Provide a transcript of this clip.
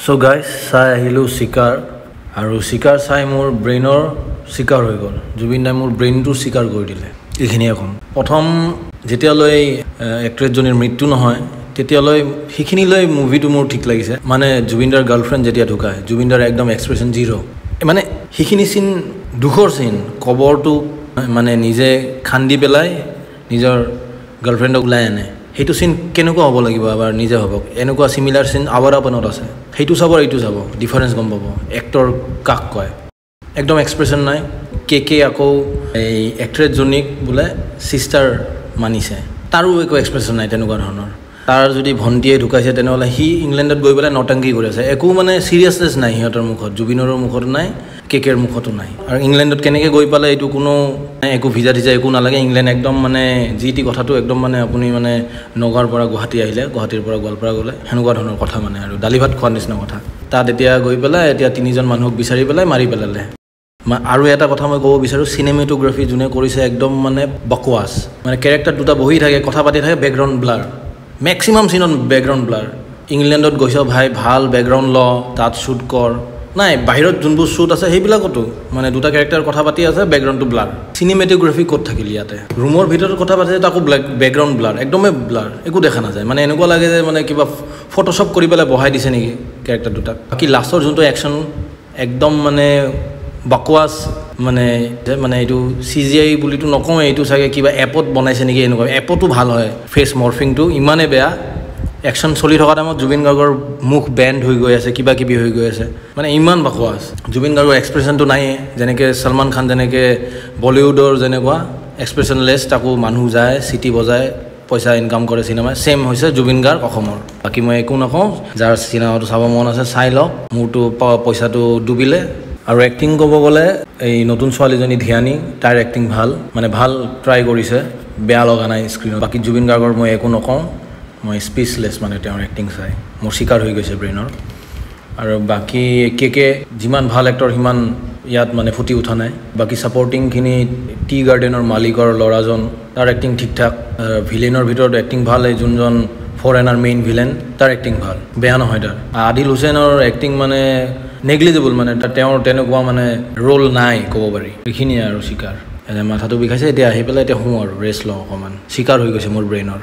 So guys, চাই আহিলোঁ চিকাৰ আৰু চিকাৰ চাই মোৰ ব্ৰেইনৰ চিকাৰ হৈ গ'ল জুবিন দাই মোৰ ব্ৰেইনটো চিকাৰ কৰি দিলে এইখিনিয়ে ক'ম প্ৰথম যেতিয়ালৈ এক্ট্ৰেছজনীৰ মৃত্যু নহয় তেতিয়ালৈ সেইখিনিলৈ মুভিটো মোৰ ঠিক লাগিছে মানে জুবিনদাৰ গাৰ্লফ্ৰেণ্ড যেতিয়া ঢুকায় জুবিনদাৰ একদম এক্সপ্ৰেছন জিৰ' মানে সেইখিনি চিন দুখৰ চিন কবৰটো মানে নিজে খান্দি পেলাই নিজৰ গাৰ্লফ্ৰেণ্ডক ওলাই আনে সেইটো চিন কেনেকুৱা হ'ব লাগিব আবাৰ নিজে হ'ব এনেকুৱা সিমিলাৰ চিন আৱাৰাপনত আছে সেইটো চাব এইটো চাব ডিফাৰেঞ্চ গম পাব এক্টৰ কাক কয় একদম এক্সপ্ৰেছন নাই কে আকৌ এই এক্ট্ৰেছজনীক বোলে চিষ্টাৰ মানিছে তাৰো একো এক্সপ্ৰেছন নাই তেনেকুৱা ধৰণৰ তাৰ যদি ভণ্টিয়ে ঢুকাইছে তেনেহ'লে সি ইংলেণ্ডত গৈ পেলাই নটাংকি কৰি আছে একো মানে চিৰিয়াছনেছ নাই সিহঁতৰ মুখত জুবিনৰো মুখতো নাই কেৰ মুখতো নাই আৰু ইংলেণ্ডত কেনেকৈ গৈ পালে এইটো কোনো একো ভিজা টিজা একো নালাগে ইংলেণ্ড একদম মানে যি টি কথাটো একদম মানে আপুনি মানে নগাঁৱৰ পৰা গুৱাহাটী আহিলে গুৱাহাটীৰ পৰা গোৱালপাৰা গ'লে সেনেকুৱা ধৰণৰ কথা মানে আৰু দালি ভাত খোৱাৰ নিচিনা কথা তাত এতিয়া গৈ পেলাই এতিয়া তিনিজন মানুহক বিচাৰি পেলাই মাৰি পেলালে আৰু এটা কথা মই ক'ব বিচাৰোঁ চিনেমেটোগ্ৰাফি যোনে কৰিছে একদম মানে বকৱাছ মানে কেৰেক্টাৰ দুটা বহি থাকে কথা পাতি থাকে বেকগ্ৰাউণ্ড ব্লাৰ মেক্সিমাম চিনত বেকগ্ৰাউণ্ড ব্লাৰ ইংলেণ্ডত গৈছ ভাই ভাল বেকগ্ৰাউণ্ড ল তাত শ্বুট কৰ নাই বাহিৰত যোনবোৰ শ্বুট আছে সেইবিলাকতো মানে দুটা কেৰেক্টাৰ কথা পাতি আছে বেকগ্ৰাউণ্ডটো ব্লাৰ চিনেমেটোগ্ৰাফি ক'ত থাকিল ইয়াতে ৰুমৰ ভিতৰত কথা পাতিছে তাকো বেকগ্ৰাউণ্ড ব্লাৰ একদমেই ব্লাৰ একো দেখা নাযায় মানে এনেকুৱা লাগে যে মানে কিবা ফটোশ্বপ কৰি পেলাই বহাই দিছে নেকি কেৰেক্টাৰ দুটাক বাকী লাষ্টৰ যোনটো একশ্যন একদম মানে বকৱাছ মানে এইটো CGI বুলিতো নকওঁ এইটো চাগে কিবা এপত বনাইছে নেকি এনেকুৱা এপতো ভাল হয় ফেচ মৰ্ফিংটো ইমানে বেয়া একশ্যন চলি থকা টাইমত জুবিন গাৰ্গৰ মুখ বেণ্ড হৈ গৈ আছে কিবা কিবি হৈ গৈ আছে মানে ইমান বকৱাছ জুবিন গাৰ্গৰ এক্সপ্ৰেছনটো নাইয়ে যেনেকৈ সলমান খান যেনেকৈ বলিউডৰ যেনেকুৱা এক্সপ্ৰেছনলেছ তাকো মানুহ যায় চিটি বজায় পইচা ইনকাম কৰে চিনেমাই ছেম হৈছে জুবিন গাৰ্গ অসমৰ বাকী মই একো নকওঁ যাৰ চিনেমাটো চাব মন আছে চাই লওক মোৰতো পইচাটো ডুবিলে আৰু এক্টিং ক'ব গ'লে এই নতুন ছোৱালীজনী ধ্যানী তাইৰ এক্টিং ভাল মানে ভাল ট্ৰাই কৰিছে বেয়া লগা নাই স্ক্ৰীণত বাকী জুবিন গাৰ্গৰ মই একো নকওঁ মই স্পীচলেছ মানে তেওঁৰ এক্টিং চাই মোৰ চিকাৰ হৈ গৈছে ব্ৰেইনৰ আৰু বাকী কে যিমান ভাল এক্টৰ সিমান ইয়াত মানে ফুটি উঠা নাই বাকী ছাপৰ্টিংখিনি টি গাৰ্ডেনৰ মালিকৰ ল'ৰাজন তাৰ এক্টিং ঠিক ঠাক ভিলেইনৰ ভিতৰত এক্টিং ভাল এই যোনজন ফৰেনাৰ মেইন ভিলেন তাৰ এক্টিং ভাল বেয়া নহয় তাৰ আদিল হুছেইনৰ এক্টিং মানে নেগলিজেবল মানে তেওঁৰ তেনেকুৱা মানে ৰোল নাই ক'ব পাৰি এইখিনিয়ে আৰু চিকাৰ মাথাটো বিষাইছে এতিয়া আহি পেলাই এতিয়া শুওঁ আৰু ৰেষ্ট লওঁ অকণমান চিকাৰ হৈ গৈছে মোৰ ব্ৰেইনৰ